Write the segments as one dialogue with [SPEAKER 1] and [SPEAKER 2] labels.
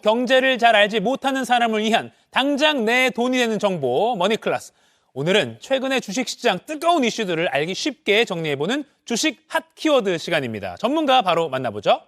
[SPEAKER 1] 경제를 잘 알지 못하는 사람을 위한 당장 내 돈이 되는 정보 머니클래스. 오늘은 최근의 주식시장 뜨거운 이슈들을 알기 쉽게 정리해보는 주식 핫 키워드 시간입니다. 전문가 바로 만나보죠.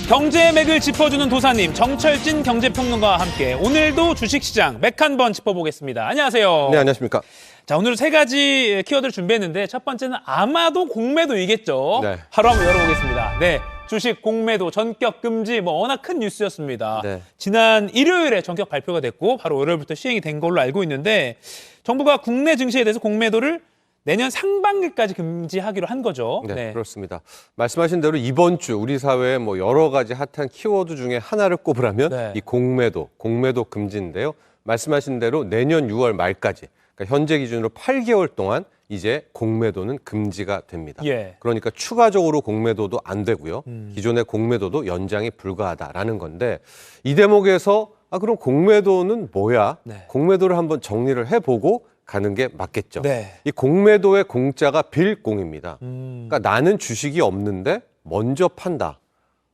[SPEAKER 1] 경제의 맥을 짚어주는 도사님 정철진 경제평론가와 함께 오늘도 주식시장 맥 한번 짚어보겠습니다. 안녕하세요.
[SPEAKER 2] 네, 안녕하십니까.
[SPEAKER 1] 자, 오늘 세 가지 키워드를 준비했는데 첫 번째는 아마도 공매도이겠죠.
[SPEAKER 2] 네.
[SPEAKER 1] 바로 한번 열어보겠습니다. 네, 주식 공매도 전격 금지 워낙 큰 뉴스였습니다.
[SPEAKER 2] 네.
[SPEAKER 1] 지난 일요일에 전격 발표가 됐고 바로 월요일부터 시행이 된 걸로 알고 있는데 정부가 국내 증시에 대해서 공매도를 내년 상반기까지 금지하기로 한 거죠.
[SPEAKER 2] 네, 그렇습니다. 말씀하신 대로 이번 주 우리 사회에 뭐 여러 가지 핫한 키워드 중에 하나를 꼽으라면
[SPEAKER 1] 네.
[SPEAKER 2] 이 공매도 금지인데요. 말씀하신 대로 내년 6월 말까지, 그러니까 현재 기준으로 8개월 동안 이제 공매도는 금지가 됩니다.
[SPEAKER 1] 예.
[SPEAKER 2] 그러니까 추가적으로 공매도도 안 되고요. 기존의 공매도도 연장이 불가하다라는 건데 이 대목에서 그럼 공매도는 뭐야?
[SPEAKER 1] 네.
[SPEAKER 2] 공매도를 한번 정리를 해보고 가는 게 맞겠죠.
[SPEAKER 1] 네.
[SPEAKER 2] 이 공매도의 공자가 빌공입니다. 그러니까 나는 주식이 없는데 먼저 판다.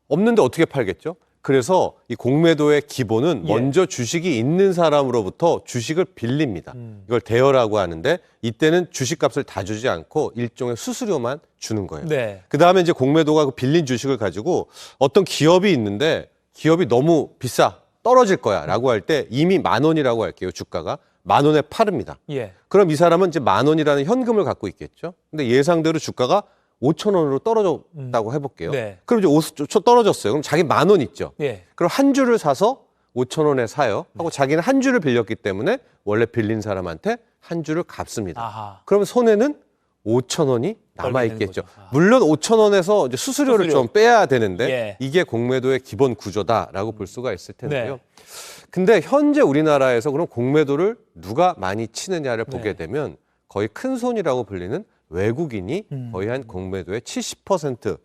[SPEAKER 2] 없는데 어떻게 팔겠죠? 그래서 이 공매도의 기본은
[SPEAKER 1] 예.
[SPEAKER 2] 먼저 주식이 있는 사람으로부터 주식을 빌립니다. 이걸 대여라고 하는데 이때는 주식값을 다 주지 않고 일종의 수수료만 주는 거예요.
[SPEAKER 1] 네.
[SPEAKER 2] 그다음에 이제 공매도가 그 빌린 주식을 가지고 어떤 기업이 있는데 기업이 너무 비싸 떨어질 거야 라고 할 때 이미 10,000원이라고 할게요. 주가가 10,000원에 팔습니다.
[SPEAKER 1] 예.
[SPEAKER 2] 그럼 이 사람은 이제 10,000원이라는 현금을 갖고 있겠죠. 근데 예상대로 주가가 5,000원으로 떨어졌다고 해볼게요.
[SPEAKER 1] 네.
[SPEAKER 2] 그럼 이제 떨어졌어요. 그럼 자기 10,000원 있죠.
[SPEAKER 1] 예.
[SPEAKER 2] 그럼 한 주를 사서 5,000원에 사요. 하고 자기는 한 주를 빌렸기 때문에 원래 빌린 사람한테 한 주를 갚습니다.
[SPEAKER 1] 아하.
[SPEAKER 2] 그럼 손해는 5,000원이 남아있겠죠.
[SPEAKER 1] 걸리는 거죠.
[SPEAKER 2] 물론 5,000원에서 이제 수수료를
[SPEAKER 1] 수수료.
[SPEAKER 2] 좀 빼야 되는데
[SPEAKER 1] 예.
[SPEAKER 2] 이게 공매도의 기본 구조다라고 볼 수가 있을 텐데요.
[SPEAKER 1] 네.
[SPEAKER 2] 근데 현재 우리나라에서 그럼 공매도를 누가 많이 치느냐를 보게
[SPEAKER 1] 네.
[SPEAKER 2] 되면 거의 큰 손이라고 불리는 외국인이 거의 한 공매도의 70%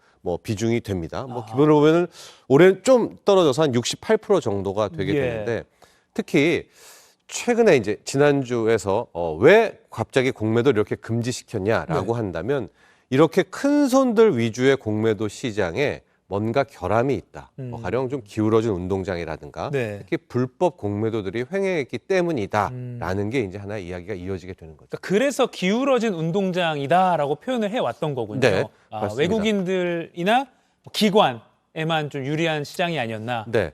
[SPEAKER 2] 비중이 됩니다. 기본으로 보면은 올해는 좀 떨어져서 한 68% 정도가 되게
[SPEAKER 1] 예.
[SPEAKER 2] 되는데 특히 최근에 이제 지난주에서 왜 갑자기 공매도를 이렇게 금지시켰냐라고
[SPEAKER 1] 네.
[SPEAKER 2] 한다면 이렇게 큰 손들 위주의 공매도 시장에 뭔가 결함이 있다. 가령 좀 기울어진 운동장이라든가
[SPEAKER 1] 네.
[SPEAKER 2] 특히 불법 공매도들이 횡행했기 때문이다라는 게 이제 하나의 이야기가 이어지게 되는 거죠.
[SPEAKER 1] 그래서 기울어진 운동장이다라고 표현을 해왔던 거군요.
[SPEAKER 2] 네, 맞습니다.
[SPEAKER 1] 외국인들이나 기관에만 좀 유리한 시장이 아니었나.
[SPEAKER 2] 네.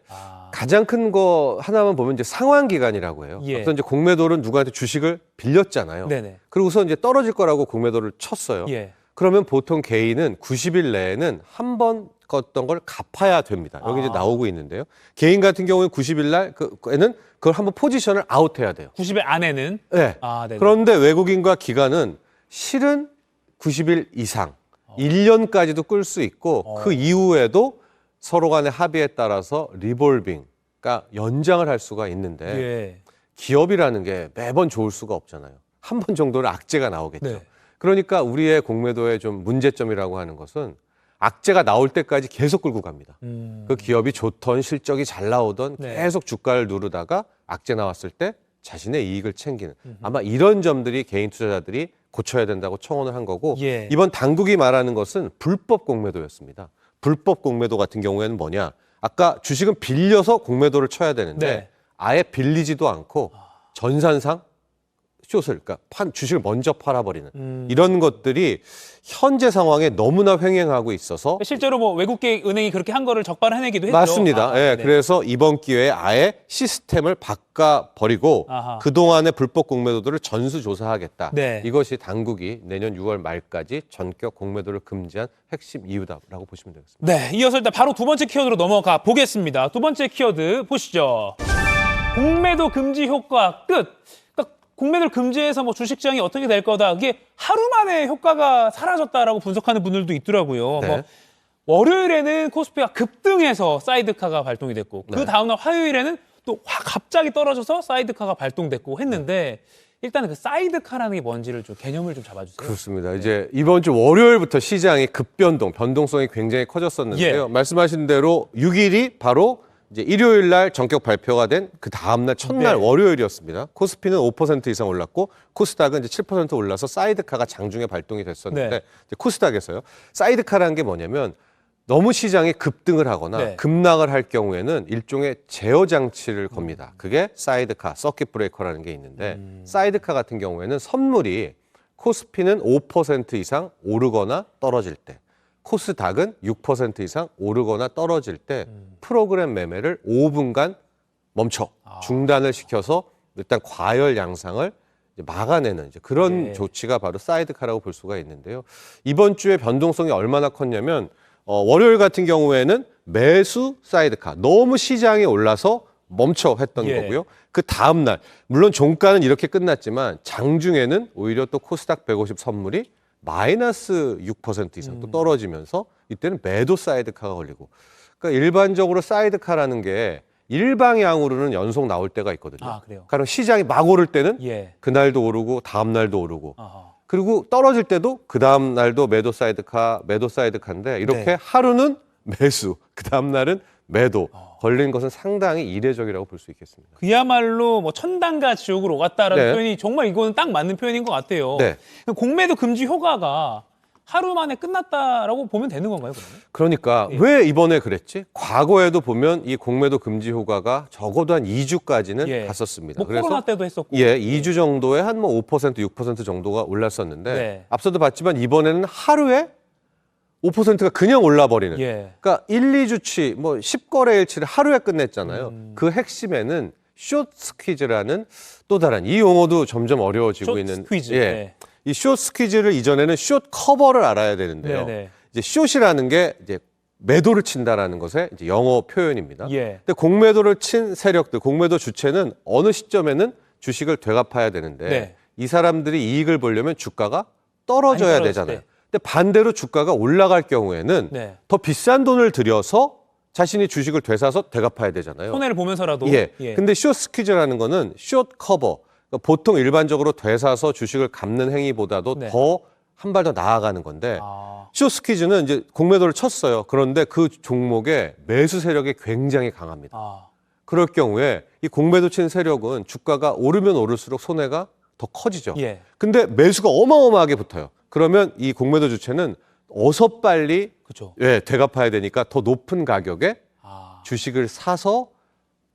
[SPEAKER 2] 가장 큰 거 하나만 보면 이제 상환 기간이라고 해요.
[SPEAKER 1] 예.
[SPEAKER 2] 어떤 이제 공매도는 누구한테 주식을 빌렸잖아요.
[SPEAKER 1] 네네.
[SPEAKER 2] 그리고서 이제 떨어질 거라고 공매도를 쳤어요.
[SPEAKER 1] 예.
[SPEAKER 2] 그러면 보통 개인은 90일 내에는 한 번 껐던 걸 갚아야 됩니다. 여기 이제 나오고 있는데요. 개인 같은 경우는 90일 날에는 그걸 한번 포지션을 아웃해야 돼요.
[SPEAKER 1] 90일 안에는.
[SPEAKER 2] 네.
[SPEAKER 1] 네네.
[SPEAKER 2] 그런데 외국인과 기관은 실은 90일 이상, 1년까지도 끌 수 있고 그 이후에도 서로 간의 합의에 따라서 리볼빙, 그러니까 연장을 할 수가 있는데
[SPEAKER 1] 예.
[SPEAKER 2] 기업이라는 게 매번 좋을 수가 없잖아요. 한 번 정도는 악재가 나오겠죠.
[SPEAKER 1] 네.
[SPEAKER 2] 그러니까 우리의 공매도의 좀 문제점이라고 하는 것은 악재가 나올 때까지 계속 끌고 갑니다. 그 기업이 좋던 실적이 잘 나오던
[SPEAKER 1] 네.
[SPEAKER 2] 계속 주가를 누르다가 악재 나왔을 때 자신의 이익을 챙기는 아마 이런 점들이 개인 투자자들이 고쳐야 된다고 청원을 한 거고
[SPEAKER 1] 예.
[SPEAKER 2] 이번 당국이 말하는 것은 불법 공매도였습니다. 불법 공매도 같은 경우에는 뭐냐? 아까 주식은 빌려서 공매도를 쳐야 되는데
[SPEAKER 1] 네.
[SPEAKER 2] 아예 빌리지도 않고 전산상 숏을, 그러니까 주식을 먼저 팔아버리는 이런 것들이 현재 상황에 너무나 횡행하고 있어서
[SPEAKER 1] 실제로 외국계 은행이 그렇게 한 거를 적발해내기도 했죠.
[SPEAKER 2] 맞습니다. 예,
[SPEAKER 1] 네.
[SPEAKER 2] 그래서 이번 기회에 아예 시스템을 바꿔버리고
[SPEAKER 1] 아하.
[SPEAKER 2] 그동안의 불법 공매도들을 전수조사하겠다.
[SPEAKER 1] 네.
[SPEAKER 2] 이것이 당국이 내년 6월 말까지 전격 공매도를 금지한 핵심 이유다라고 보시면 되겠습니다.
[SPEAKER 1] 네, 이어서 일단 바로 두 번째 키워드로 넘어가 보겠습니다. 두 번째 키워드 보시죠. 공매도 금지 효과 끝. 그러니까 공매도를 금지해서 주식시장이 어떻게 될 거다. 그게 하루 만에 효과가 사라졌다라고 분석하는 분들도 있더라고요.
[SPEAKER 2] 네.
[SPEAKER 1] 월요일에는 코스피가 급등해서 사이드카가 발동이 됐고
[SPEAKER 2] 네.
[SPEAKER 1] 그 다음날 화요일에는 또 갑자기 떨어져서 사이드카가 발동됐고 했는데 일단은 그 사이드카라는 게 뭔지를 좀 개념을 좀 잡아주세요.
[SPEAKER 2] 그렇습니다. 이제 이번 주 월요일부터 시장이 변동성이 굉장히 커졌었는데요.
[SPEAKER 1] 예.
[SPEAKER 2] 말씀하신 대로 6일이 바로 이제 일요일 날 전격 발표가 된 그 다음 날 첫날
[SPEAKER 1] 네.
[SPEAKER 2] 월요일이었습니다. 코스피는 5% 이상 올랐고 코스닥은 이제 7% 올라서 사이드카가 장중에 발동이 됐었는데
[SPEAKER 1] 네.
[SPEAKER 2] 이제 코스닥에서요. 사이드카라는 게 뭐냐면 너무 시장이 급등을 하거나
[SPEAKER 1] 네.
[SPEAKER 2] 급락을 할 경우에는 일종의 제어 장치를 겁니다. 그게 사이드카, 서킷 브레이커라는 게 있는데 사이드카 같은 경우에는 선물이 코스피는 5% 이상 오르거나 떨어질 때, 코스닥은 6% 이상 오르거나 떨어질 때 프로그램 매매를 5분간 멈춰 중단을 시켜서 일단 과열 양상을 이제 막아내는 이제 그런
[SPEAKER 1] 예.
[SPEAKER 2] 조치가 바로 사이드카라고 볼 수가 있는데요. 이번 주에 변동성이 얼마나 컸냐면 월요일 같은 경우에는 매수 사이드카, 너무 시장이 올라서 멈춰 했던
[SPEAKER 1] 예.
[SPEAKER 2] 거고요. 그 다음 날 물론 종가는 이렇게 끝났지만 장중에는 오히려 또 코스닥 150 선물이 마이너스 6% 이상 또 떨어지면서 이때는 매도 사이드카가 걸리고, 그러니까 일반적으로 사이드카라는 게 일방향으로는 연속 나올 때가 있거든요.
[SPEAKER 1] 아, 그래요?
[SPEAKER 2] 그럼 시장이 막 오를 때는
[SPEAKER 1] 예.
[SPEAKER 2] 그날도 오르고 다음 날도 오르고,
[SPEAKER 1] 아하.
[SPEAKER 2] 그리고 떨어질 때도 그 다음 날도 매도 사이드카인데 이렇게
[SPEAKER 1] 네.
[SPEAKER 2] 하루는 매수, 그 다음 날은 매도 걸린 것은 상당히 이례적이라고 볼 수 있겠습니다.
[SPEAKER 1] 그야말로 뭐 천당과 지옥으로 오갔다라는
[SPEAKER 2] 네.
[SPEAKER 1] 표현이 정말 이거는 딱 맞는 표현인 것 같아요.
[SPEAKER 2] 네.
[SPEAKER 1] 공매도 금지 효과가 하루 만에 끝났다라고 보면 되는 건가요, 그러면?
[SPEAKER 2] 그러니까
[SPEAKER 1] 예.
[SPEAKER 2] 왜 이번에 그랬지? 과거에도 보면 이 공매도 금지 효과가 적어도 한 2주까지는
[SPEAKER 1] 예.
[SPEAKER 2] 갔었습니다.
[SPEAKER 1] 뭐 코로나 때도 했었고.
[SPEAKER 2] 예, 2주 정도에 한 뭐 5%, 6% 정도가 올랐었는데
[SPEAKER 1] 네.
[SPEAKER 2] 앞서도 봤지만 이번에는 하루에 5%가 그냥 올라버리는.
[SPEAKER 1] 예.
[SPEAKER 2] 그러니까 1, 2주치, 뭐 10거래 일치를 하루에 끝냈잖아요. 그 핵심에는 숏 스퀴즈라는 또 다른, 이 용어도 점점 어려워지고
[SPEAKER 1] 숏
[SPEAKER 2] 있는.
[SPEAKER 1] 스퀴즈.
[SPEAKER 2] 예.
[SPEAKER 1] 네.
[SPEAKER 2] 이 숏 스퀴즈를 이전에는 숏 커버를 알아야 되는데요.
[SPEAKER 1] 네네.
[SPEAKER 2] 이제 숏이라는 게 이제 매도를 친다라는 것의 이제 영어 표현입니다.
[SPEAKER 1] 예.
[SPEAKER 2] 근데 공매도를 친 세력들, 공매도 주체는 어느 시점에는 주식을 되갚아야 되는데
[SPEAKER 1] 네.
[SPEAKER 2] 이 사람들이 이익을 보려면 주가가 떨어져야
[SPEAKER 1] 많이 떨어졌을
[SPEAKER 2] 되잖아요.
[SPEAKER 1] 때.
[SPEAKER 2] 근데 반대로 주가가 올라갈 경우에는
[SPEAKER 1] 네.
[SPEAKER 2] 더 비싼 돈을 들여서 자신이 주식을 되사서 되갚아야 되잖아요.
[SPEAKER 1] 손해를 보면서라도.
[SPEAKER 2] 예. 근데 숏 스퀴즈라는 거는 숏 커버. 그러니까 보통 일반적으로 되사서 주식을 갚는 행위보다도
[SPEAKER 1] 네.
[SPEAKER 2] 더 한 발 더 나아가는 건데
[SPEAKER 1] 아.
[SPEAKER 2] 숏 스퀴즈는 이제 공매도를 쳤어요. 그런데 그 종목의 매수 세력이 굉장히 강합니다.
[SPEAKER 1] 아.
[SPEAKER 2] 그럴 경우에 이 공매도 친 세력은 주가가 오르면 오를수록 손해가 더 커지죠.
[SPEAKER 1] 예.
[SPEAKER 2] 근데 매수가 어마어마하게 붙어요. 그러면 이 공매도 주체는 어서 빨리
[SPEAKER 1] 그렇죠.
[SPEAKER 2] 예, 되갚아야 되니까 더 높은 가격에
[SPEAKER 1] 아.
[SPEAKER 2] 주식을 사서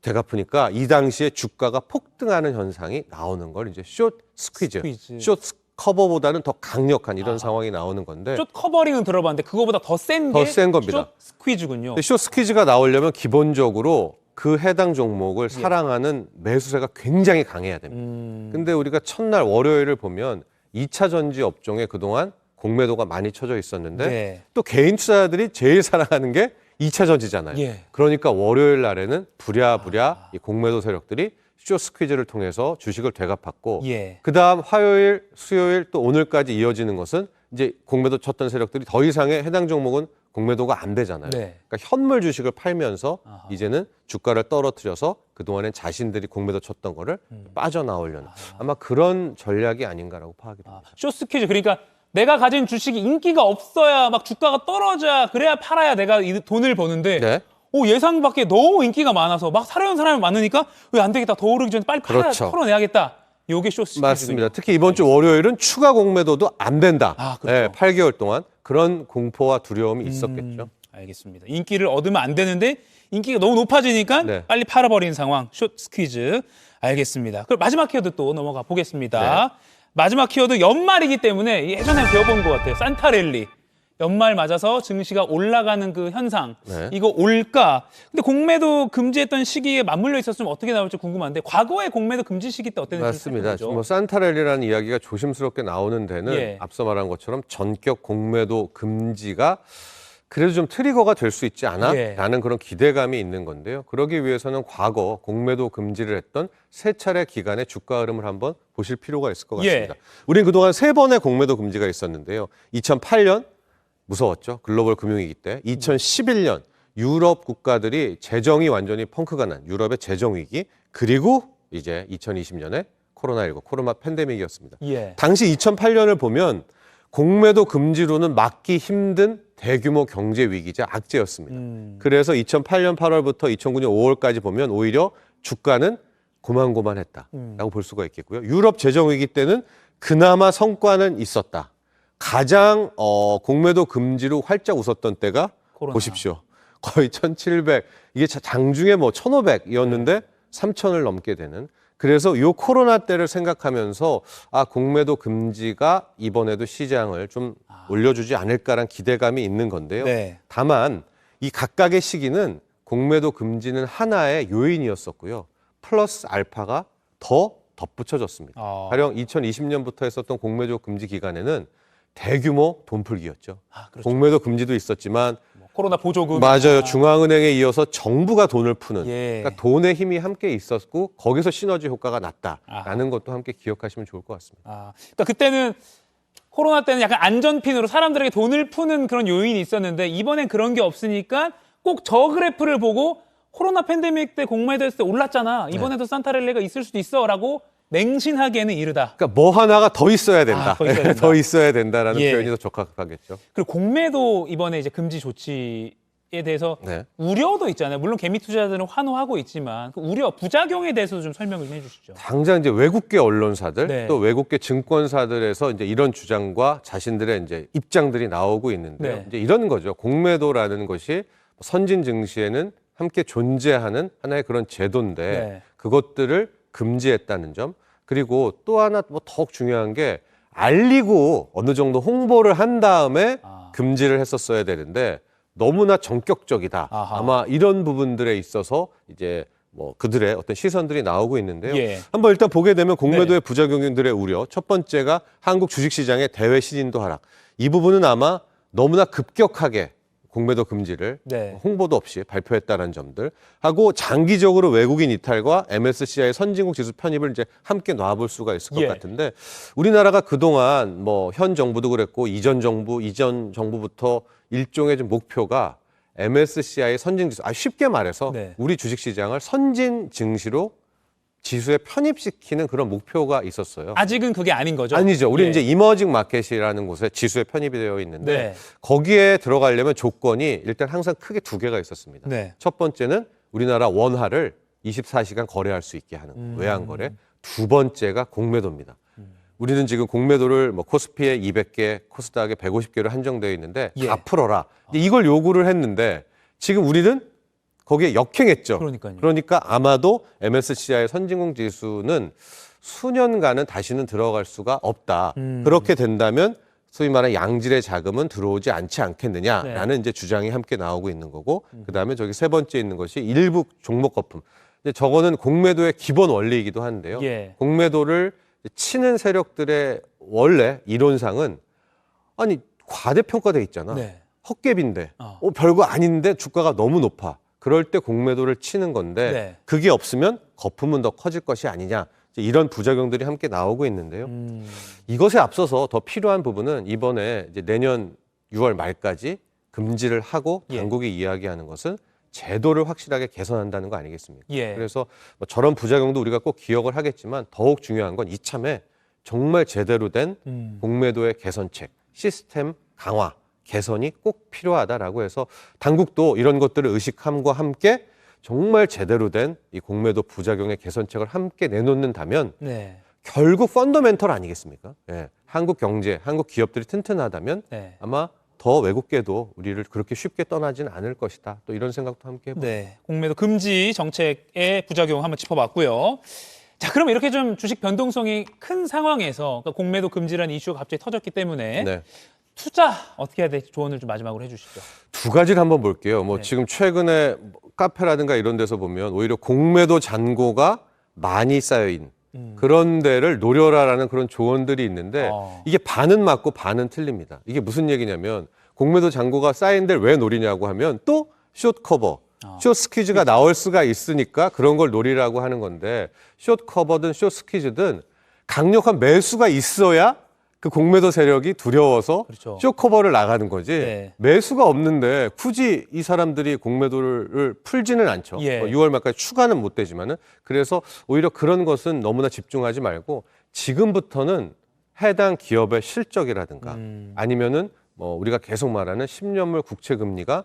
[SPEAKER 2] 되갚으니까 이 당시에 주가가 폭등하는 현상이 나오는 걸 이제 숏 스퀴즈,
[SPEAKER 1] 스퀴즈.
[SPEAKER 2] 숏 커버보다는 더 강력한 이런 상황이 나오는 건데
[SPEAKER 1] 숏 커버링은 들어봤는데 그거보다 더 센 게
[SPEAKER 2] 더 센 겁니다.
[SPEAKER 1] 숏 스퀴즈군요.
[SPEAKER 2] 근데 숏 스퀴즈가 나오려면 기본적으로 그 해당 종목을 사랑하는 매수세가 굉장히 강해야 됩니다. 근데 우리가 첫날 월요일을 보면 2차 전지 업종에 그동안 공매도가 많이 쳐져 있었는데
[SPEAKER 1] 네.
[SPEAKER 2] 또 개인 투자자들이 제일 사랑하는 게 2차 전지잖아요.
[SPEAKER 1] 예.
[SPEAKER 2] 그러니까 월요일 날에는 부랴부랴 이 공매도 세력들이 숏 스퀴즈를 통해서 주식을 되갚았고
[SPEAKER 1] 예.
[SPEAKER 2] 그다음 화요일, 수요일 또 오늘까지 이어지는 것은 이제 공매도 쳤던 세력들이 더 이상의 해당 종목은 공매도가 안 되잖아요.
[SPEAKER 1] 네.
[SPEAKER 2] 그러니까 현물 주식을 팔면서 이제는 주가를 떨어뜨려서 그동안엔 자신들이 공매도 쳤던 거를 빠져나오려는 아마 그런 전략이 아닌가라고 파악이 됩니다.
[SPEAKER 1] 숏 스퀴즈 그러니까 내가 가진 주식이 인기가 없어야 막 주가가 떨어져야 그래야 팔아야 내가 이 돈을 버는데
[SPEAKER 2] 네.
[SPEAKER 1] 예상 밖에 너무 인기가 많아서 막 사려는 사람이 많으니까 왜 안 되겠다 더 오르기 전에 빨리 팔아
[SPEAKER 2] 그렇죠.
[SPEAKER 1] 털어내야겠다. 요게 숏 스퀴즈.
[SPEAKER 2] 맞습니다. 특히 이번 주 월요일은 추가 공매도도 안 된다.
[SPEAKER 1] 아, 그렇죠.
[SPEAKER 2] 8개월 동안 그런 공포와 두려움이 있었겠죠.
[SPEAKER 1] 알겠습니다. 인기를 얻으면 안 되는데 인기가 너무 높아지니까
[SPEAKER 2] 네.
[SPEAKER 1] 빨리 팔아버리는 상황. 숏 스퀴즈. 알겠습니다. 그럼 마지막 키워드 또 넘어가 보겠습니다. 마지막 키워드 연말이기 때문에 예전에 배워본 것 같아요. 산타랠리. 연말 맞아서 증시가 올라가는 그 현상.
[SPEAKER 2] 네.
[SPEAKER 1] 이거 올까? 근데 공매도 금지했던 시기에 맞물려 있었으면 어떻게 나올지 궁금한데 과거의 공매도 금지 시기 때 어땠는지
[SPEAKER 2] 맞습니다.
[SPEAKER 1] 살펴보죠.
[SPEAKER 2] 뭐 산타랠리라는 이야기가 조심스럽게 나오는 데는
[SPEAKER 1] 예.
[SPEAKER 2] 앞서 말한 것처럼 전격 공매도 금지가 그래도 좀 트리거가 될 수 있지 않아?
[SPEAKER 1] 예.
[SPEAKER 2] 라는 그런 기대감이 있는 건데요. 그러기 위해서는 과거 공매도 금지를 했던 세 차례 기간의 주가 흐름을 한번 보실 필요가 있을 것 같습니다.
[SPEAKER 1] 예.
[SPEAKER 2] 우린 그동안 세 번의 공매도 금지가 있었는데요. 2008년 무서웠죠. 글로벌 금융위기 때. 2011년 유럽 국가들이 재정이 완전히 펑크가 난 유럽의 재정위기. 그리고 이제 2020년에 코로나19, 코로나 팬데믹이었습니다.
[SPEAKER 1] 예.
[SPEAKER 2] 당시 2008년을 보면 공매도 금지로는 막기 힘든 대규모 경제 위기자 악재였습니다. 그래서 2008년 8월부터 2009년 5월까지 보면 오히려 주가는 고만고만했다라고 볼 수가 있겠고요. 유럽 재정 위기 때는 그나마 성과는 있었다. 가장 공매도 금지로 활짝 웃었던 때가
[SPEAKER 1] 코로나.
[SPEAKER 2] 보십시오. 거의 1,700, 이게 장중에 뭐 1,500이었는데 3,000을 넘게 되는. 그래서 이 코로나 때를 생각하면서 공매도 금지가 이번에도 시장을 좀 올려주지 않을까라는 기대감이 있는 건데요.
[SPEAKER 1] 네.
[SPEAKER 2] 다만 이 각각의 시기는 공매도 금지는 하나의 요인이었었고요. 플러스 알파가 더 덧붙여졌습니다. 가령 2020년부터 했었던 공매도 금지 기간에는 대규모 돈풀기였죠.
[SPEAKER 1] 그렇죠.
[SPEAKER 2] 공매도 금지도 있었지만
[SPEAKER 1] 코로나 보조금.
[SPEAKER 2] 맞아요. 중앙은행에 이어서 정부가 돈을 푸는
[SPEAKER 1] 예.
[SPEAKER 2] 그러니까 돈의 힘이 함께 있었고 거기서 시너지 효과가 났다라는 것도 함께 기억하시면 좋을 것 같습니다.
[SPEAKER 1] 그러니까 그때는 코로나 때는 약간 안전핀으로 사람들에게 돈을 푸는 그런 요인이 있었는데 이번엔 그런 게 없으니까 꼭 저 그래프를 보고 코로나 팬데믹 때 공매도 했을 때 올랐잖아. 이번에도 산타렐레가 있을 수도 있어라고 맹신하기에는 이르다.
[SPEAKER 2] 그러니까 뭐 하나가 더 있어야 된다.
[SPEAKER 1] 더 있어야 된다.
[SPEAKER 2] 더 있어야 된다라는
[SPEAKER 1] 예.
[SPEAKER 2] 표현이 더 적합하겠죠.
[SPEAKER 1] 그리고 공매도 이번에 이제 금지 조치에 대해서
[SPEAKER 2] 네.
[SPEAKER 1] 우려도 있잖아요. 물론 개미 투자자들은 환호하고 있지만 그 우려, 부작용에 대해서도 좀 설명을 좀 해주시죠.
[SPEAKER 2] 당장 이제 외국계 언론사들
[SPEAKER 1] 네.
[SPEAKER 2] 또 외국계 증권사들에서 이제 이런 주장과 자신들의 이제 입장들이 나오고 있는데요.
[SPEAKER 1] 네.
[SPEAKER 2] 이제 이런 거죠. 공매도라는 것이 선진 증시에는 함께 존재하는 하나의 그런 제도인데
[SPEAKER 1] 네.
[SPEAKER 2] 그것들을 금지했다는 점. 그리고 또 하나 뭐 더욱 중요한 게 알리고 어느 정도 홍보를 한 다음에 금지를 했었어야 되는데 너무나 전격적이다.
[SPEAKER 1] 아하.
[SPEAKER 2] 아마 이런 부분들에 있어서 이제 뭐 그들의 어떤 시선들이 나오고 있는데요.
[SPEAKER 1] 예.
[SPEAKER 2] 한번 일단 보게 되면 공매도의
[SPEAKER 1] 네.
[SPEAKER 2] 부작용들의 우려. 첫 번째가 한국 주식시장의 대외 신인도 하락. 이 부분은 아마 너무나 급격하게 공매도 금지를
[SPEAKER 1] 네.
[SPEAKER 2] 홍보도 없이 발표했다는 점들 하고 장기적으로 외국인 이탈과 MSCI 선진국 지수 편입을 이제 함께 놔볼 수가 있을 것
[SPEAKER 1] 예.
[SPEAKER 2] 같은데 우리나라가 그동안 뭐 현 정부도 그랬고 이전 정부부터 일종의 좀 목표가 MSCI 선진 지수 쉽게 말해서
[SPEAKER 1] 네.
[SPEAKER 2] 우리 주식 시장을 선진 증시로 지수에 편입시키는 그런 목표가 있었어요.
[SPEAKER 1] 아직은 그게 아닌 거죠?
[SPEAKER 2] 아니죠. 우리
[SPEAKER 1] 예.
[SPEAKER 2] 이제 이머징 마켓이라는 곳에 지수에 편입이 되어 있는데
[SPEAKER 1] 네.
[SPEAKER 2] 거기에 들어가려면 조건이 일단 항상 크게 두 개가 있었습니다.
[SPEAKER 1] 네.
[SPEAKER 2] 첫 번째는 우리나라 원화를 24시간 거래할 수 있게 하는 외환 거래. 두 번째가 공매도입니다. 우리는 지금 공매도를 뭐 코스피에 200개, 코스닥에 150개로 한정되어 있는데
[SPEAKER 1] 예.
[SPEAKER 2] 다 풀어라. 이걸 요구를 했는데 지금 우리는 거기에 역행했죠.
[SPEAKER 1] 그러니까요.
[SPEAKER 2] 그러니까 아마도 MSCI 선진국 지수는 수년간은 다시는 들어갈 수가 없다. 그렇게 된다면 소위 말하는 양질의 자금은 들어오지 않지 않겠느냐라는
[SPEAKER 1] 네.
[SPEAKER 2] 이제 주장이 함께 나오고 있는 거고 그다음에 저기 세 번째 있는 것이 일부 종목 거품. 이제 저거는 공매도의 기본 원리이기도 한데요.
[SPEAKER 1] 예.
[SPEAKER 2] 공매도를 치는 세력들의 원래 이론상은 아니 과대평가돼 있잖아.
[SPEAKER 1] 네.
[SPEAKER 2] 헛개비인데 별거 아닌데 주가가 너무 높아. 그럴 때 공매도를 치는 건데
[SPEAKER 1] 네.
[SPEAKER 2] 그게 없으면 거품은 더 커질 것이 아니냐. 이제 이런 부작용들이 함께 나오고 있는데요. 이것에 앞서서 더 필요한 부분은 이번에 이제 내년 6월 말까지 금지를 하고 당국이 이야기하는 것은 제도를 확실하게 개선한다는 거 아니겠습니까?
[SPEAKER 1] 예.
[SPEAKER 2] 그래서 뭐 저런 부작용도 우리가 꼭 기억을 하겠지만 더욱 중요한 건 이참에 정말 제대로 된 공매도의 개선책, 시스템 강화, 개선이 꼭 필요하다라고 해서 당국도 이런 것들을 의식함과 함께 정말 제대로 된 이 공매도 부작용의 개선책을 함께 내놓는다면
[SPEAKER 1] 네.
[SPEAKER 2] 결국 펀더멘털 아니겠습니까? 예. 한국 경제, 한국 기업들이 튼튼하다면
[SPEAKER 1] 네.
[SPEAKER 2] 아마 더 외국계도 우리를 그렇게 쉽게 떠나지는 않을 것이다. 또 이런 생각도 함께 해봅니다.
[SPEAKER 1] 네. 공매도 금지 정책의 부작용 한번 짚어봤고요. 자, 그럼 이렇게 좀 주식 변동성이 큰 상황에서 그러니까 공매도 금지라는 이슈가 갑자기 터졌기 때문에
[SPEAKER 2] 네.
[SPEAKER 1] 투자 어떻게 해야 될지 조언을 좀 마지막으로 해주시죠.
[SPEAKER 2] 두 가지를 한번 볼게요. 뭐
[SPEAKER 1] 네.
[SPEAKER 2] 지금 최근에 카페라든가 이런 데서 보면 오히려 공매도 잔고가 많이 쌓여있는 그런 데를 노려라라는 그런 조언들이 있는데 이게 반은 맞고 반은 틀립니다. 이게 무슨 얘기냐면 공매도 잔고가 쌓인 데를 왜 노리냐고 하면 또 숏 커버, 숏 스퀴즈가 나올 수가 있으니까 그런 걸 노리라고 하는 건데 숏 커버든 숏 스퀴즈든 강력한 매수가 있어야 그 공매도 세력이 두려워서
[SPEAKER 1] 그렇죠.
[SPEAKER 2] 숏 커버를 나가는 거지
[SPEAKER 1] 네.
[SPEAKER 2] 매수가 없는데 굳이 이 사람들이 공매도를 풀지는 않죠.
[SPEAKER 1] 예.
[SPEAKER 2] 6월 말까지 추가는 못 되지만은 그래서 오히려 그런 것은 너무나 집중하지 말고 지금부터는 해당 기업의 실적이라든가 아니면은 뭐 우리가 계속 말하는 10년물 국채 금리가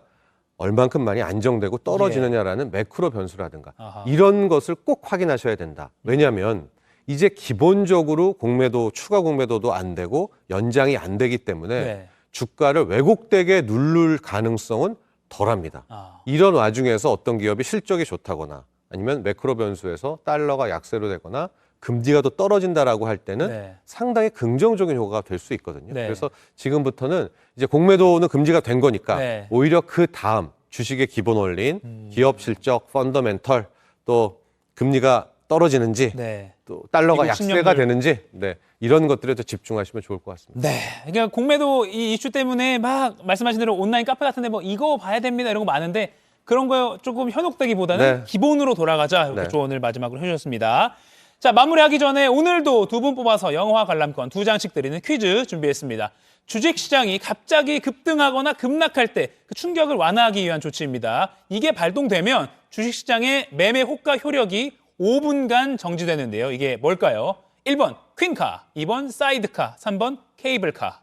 [SPEAKER 2] 얼만큼 많이 안정되고 떨어지느냐라는 매크로 변수라든가
[SPEAKER 1] 아하.
[SPEAKER 2] 이런 것을 꼭 확인하셔야 된다. 왜냐하면 이제 기본적으로 공매도 추가 공매도도 안 되고 연장이 안 되기 때문에
[SPEAKER 1] 네.
[SPEAKER 2] 주가를 왜곡되게 누를 가능성은 덜합니다.
[SPEAKER 1] 아.
[SPEAKER 2] 이런 와중에서 어떤 기업이 실적이 좋다거나 아니면 매크로 변수에서 달러가 약세로 되거나 금리가 더 떨어진다라고 할 때는
[SPEAKER 1] 네.
[SPEAKER 2] 상당히 긍정적인 효과가 될 수 있거든요.
[SPEAKER 1] 네.
[SPEAKER 2] 그래서 지금부터는 이제 공매도는 금지가 된 거니까
[SPEAKER 1] 네.
[SPEAKER 2] 오히려 그 다음 주식의 기본 원리인 기업 실적, 펀더멘털 또 금리가 떨어지는지
[SPEAKER 1] 네.
[SPEAKER 2] 또 달러가
[SPEAKER 1] 미국
[SPEAKER 2] 약세가
[SPEAKER 1] 10년물.
[SPEAKER 2] 되는지 네, 이런 것들에 더 집중하시면 좋을 것 같습니다.
[SPEAKER 1] 네. 그러니까 공매도 이 이슈 때문에 막 말씀하신 대로 온라인 카페 같은데 뭐 이거 봐야 됩니다 이런 거 많은데 그런 거 조금 현혹되기보다는
[SPEAKER 2] 네.
[SPEAKER 1] 기본으로 돌아가자 이렇게
[SPEAKER 2] 네.
[SPEAKER 1] 조언을 마지막으로 해주셨습니다. 자, 마무리하기 전에 오늘도 두 분 뽑아서 영화 관람권 2장씩 드리는 퀴즈 준비했습니다. 주식시장이 갑자기 급등하거나 급락할 때 그 충격을 완화하기 위한 조치입니다. 이게 발동되면 주식시장의 매매 호가 효력이 5분간 정지되는데요. 이게 뭘까요? 1번 퀸카, 2번 사이드카, 3번 케이블카.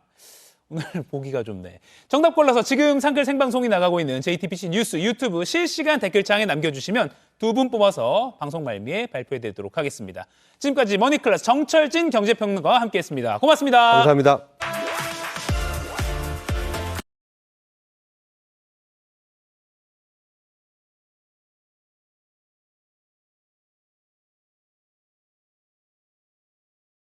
[SPEAKER 1] 오늘 보기가 좋네. 정답 골라서 지금 상클 생방송이 나가고 있는 JTBC 뉴스 유튜브 실시간 댓글창에 남겨주시면 두 분 뽑아서 방송 말미에 발표해드리도록 하겠습니다. 지금까지 머니클래스 정철진 경제평론가와 함께했습니다. 고맙습니다.
[SPEAKER 2] 감사합니다.